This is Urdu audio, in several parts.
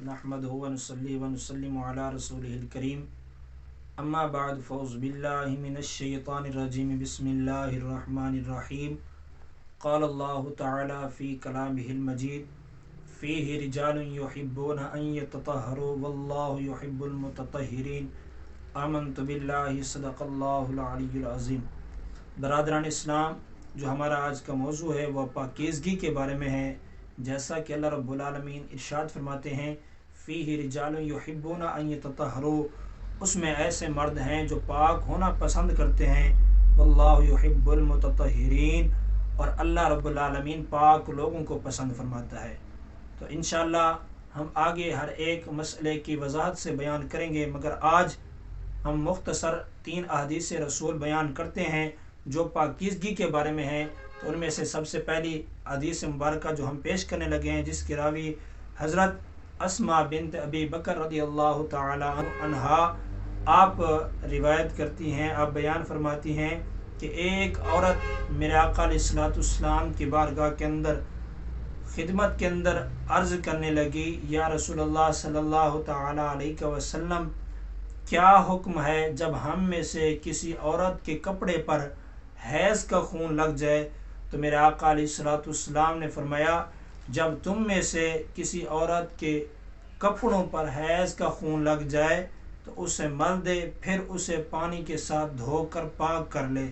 نحمده ونصلي ونسلم على رسوله الكريم اما بعد فاعوذ بالله من الشيطان الرجيم بسم الله الرحمن الرحيم قال الله تعالى في كلامه المجيد فيه رجال يحبون ان يتطهروا والله يحب المتطهرين آمنت بالله صدق اللہ العلی العظیم۔ برادران اسلام، جو ہمارا آج کا موضوع ہے وہ پاکیزگی کے بارے میں ہے۔ جیسا کہ اللہ رب العالمین ارشاد فرماتے ہیں فیہ رجال یحبون ان یتطہروا، اس میں ایسے مرد ہیں جو پاک ہونا پسند کرتے ہیں، واللہ یحب المتطہرین، اور اللہ رب العالمین پاک لوگوں کو پسند فرماتا ہے۔ تو انشاءاللہ ہم آگے ہر ایک مسئلے کی وضاحت سے بیان کریں گے، مگر آج ہم مختصر 3 احادیث رسول بیان کرتے ہیں جو پاکیزگی کے بارے میں ہیں۔ تو ان میں سے سب سے پہلی حدیث مبارکہ جو ہم پیش کرنے لگے ہیں، جس کی راوی حضرت اسماء بنت ابی بکر رضی اللہ تعالی عنہا آپ روایت کرتی ہیں، آپ بیان فرماتی ہیں کہ ایک عورت میرے آقا علیہ الصلوۃ والسلام کی بارگاہ کے اندر خدمت کے اندر عرض کرنے لگی، یا رسول اللہ صلی اللہ تعالی علیہ وسلم، کیا حکم ہے جب ہم میں سے کسی عورت کے کپڑے پر حیض کا خون لگ جائے؟ تو میرے آقا علیہ الصلوۃ والسلام نے فرمایا، جب تم میں سے کسی عورت کے کپڑوں پر حیض کا خون لگ جائے تو اسے مل دے، پھر اسے پانی کے ساتھ دھو کر پاک کر لے،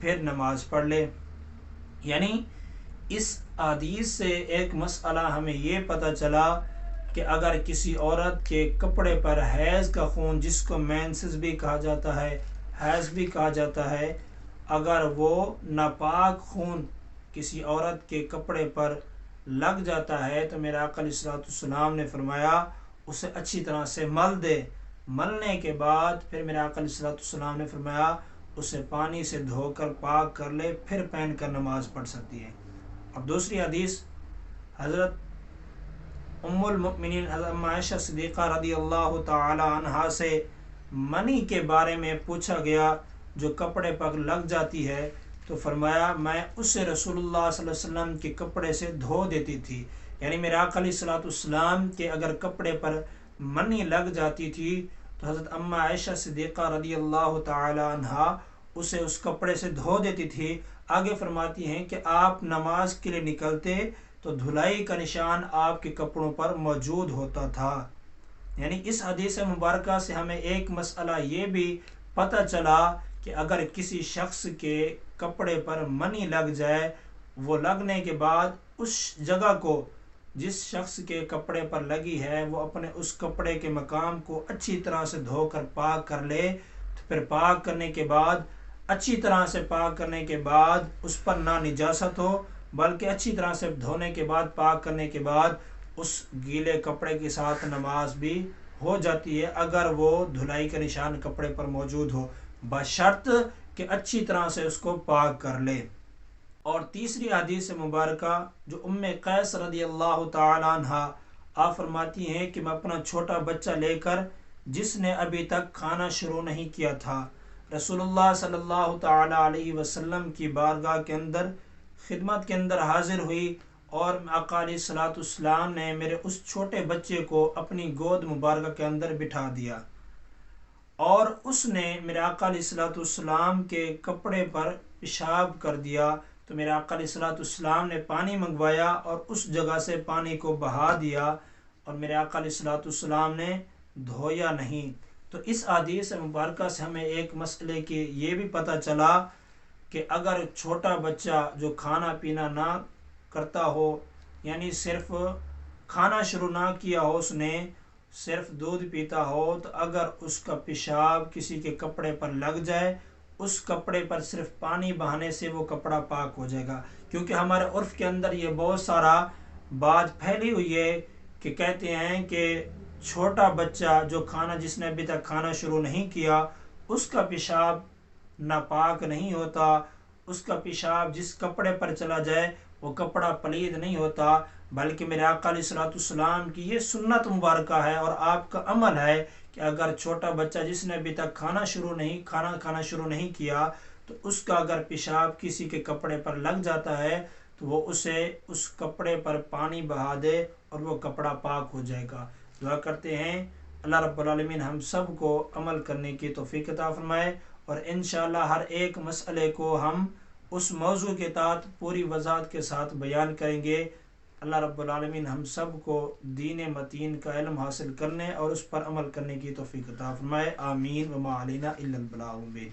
پھر نماز پڑھ لے۔ یعنی اس حدیث سے ایک مسئلہ ہمیں یہ پتہ چلا کہ اگر کسی عورت کے کپڑے پر حیض کا خون، جس کو مینسز بھی کہا جاتا ہے، حیض بھی کہا جاتا ہے، اگر وہ ناپاک خون کسی عورت کے کپڑے پر لگ جاتا ہے تو میرے آقا علیہ الصلوۃ والسلام نے فرمایا اسے اچھی طرح سے مل دے۔ ملنے کے بعد پھر میرے آقا علیہ الصلوۃ والسلام نے فرمایا اسے پانی سے دھو کر پاک کر لے، پھر پہن کر نماز پڑھ سکتی ہے۔ اور دوسری حدیث حضرت ام المؤمنین حضرت عائشہ صدیقہ رضی اللہ تعالی عنہا سے منی کے بارے میں پوچھا گیا جو کپڑے پر لگ جاتی ہے، تو فرمایا میں اسے رسول اللہ صلی اللہ علیہ وسلم کے کپڑے سے دھو دیتی تھی۔ یعنی میرے آقا علیہ الصلوۃ والسلام کے اگر کپڑے پر منی لگ جاتی تھی تو حضرت ام عائشہ صدیقہ رضی اللہ تعالی عنہا اسے اس کپڑے سے دھو دیتی تھی۔ آگے فرماتی ہیں کہ آپ نماز کے لیے نکلتے تو دھلائی کا نشان آپ کے کپڑوں پر موجود ہوتا تھا۔ یعنی اس حدیث مبارکہ سے ہمیں ایک مسئلہ یہ بھی پتہ چلا کہ اگر کسی شخص کے کپڑے پر منی لگ جائے، وہ لگنے کے بعد اس جگہ کو جس شخص کے کپڑے پر لگی ہے وہ اپنے اس کپڑے کے مقام کو اچھی طرح سے دھو کر پاک کر لے، تو پھر پاک کرنے کے بعد اچھی طرح سے پاک کرنے کے بعد اس پر نہ نجاست ہو، بلکہ اچھی طرح سے دھونے کے بعد پاک کرنے کے بعد اس گیلے کپڑے کے ساتھ نماز بھی ہو جاتی ہے، اگر وہ دھلائی کا نشان کپڑے پر موجود ہو، بشرط کہ اچھی طرح سے اس کو پاک کر لے۔ اور تیسری حدیث مبارکہ جو ام قیس رضی اللہ تعالی عنہا آپ فرماتی ہیں کہ میں اپنا چھوٹا بچہ لے کر، جس نے ابھی تک کھانا شروع نہیں کیا تھا، رسول اللہ صلی اللہ تعالی علیہ وسلم کی بارگاہ کے اندر خدمت کے اندر حاضر ہوئی، اور آقا علیہ الصلوۃ والسلام نے میرے اس چھوٹے بچے کو اپنی گود مبارکہ کے اندر بٹھا دیا، اور اس نے میرے آقا علیہ الصلوۃ والسلام کے کپڑے پر پیشاب کر دیا۔ تو میرے آقا علیہ الصلوۃ والسلام نے پانی منگوایا اور اس جگہ سے پانی کو بہا دیا، اور میرے آقا علیہ الصلوۃ والسلام نے دھویا نہیں۔ تو اس حدیث مبارکہ سے ہمیں ایک مسئلے کی یہ بھی پتہ چلا کہ اگر چھوٹا بچہ جو کھانا پینا نہ کرتا ہو، یعنی صرف کھانا شروع نہ کیا ہو، اس نے صرف دودھ پیتا ہو، تو اگر اس کا پیشاب کسی کے کپڑے پر لگ جائے، اس کپڑے پر صرف پانی بہانے سے وہ کپڑا پاک ہو جائے گا، کیونکہ ہمارے عرف کے اندر یہ بہت سارا بات پھیلی ہوئی ہے کہ کہتے ہیں کہ چھوٹا بچہ جو جس نے ابھی تک کھانا شروع نہیں کیا، اس کا پیشاب ناپاک نہیں ہوتا، اس کا پیشاب جس کپڑے پر چلا جائے وہ کپڑا پلید نہیں ہوتا، بلکہ میرے آقا علیہ الصلوۃ والسلام کی یہ سنت مبارکہ ہے اور آپ کا عمل ہے کہ اگر چھوٹا بچہ جس نے ابھی تک کھانا شروع نہیں کیا، تو اس کا اگر پیشاب کسی کے کپڑے پر لگ جاتا ہے تو وہ اسے اس کپڑے پر پانی بہا دے اور وہ کپڑا پاک ہو جائے گا۔ دعا کرتے ہیں اللہ رب العالمین ہم سب کو عمل کرنے کی توفیق عطا فرمائے، اور انشاءاللہ ہر ایک مسئلے کو ہم اس موضوع کے تحت پوری وضاحت کے ساتھ بیان کریں گے۔ اللہ رب العالمین ہم سب کو دین متین کا علم حاصل کرنے اور اس پر عمل کرنے کی توفیق عطا فرمائے، آمین۔ وما علینا الا البلاغ المبین۔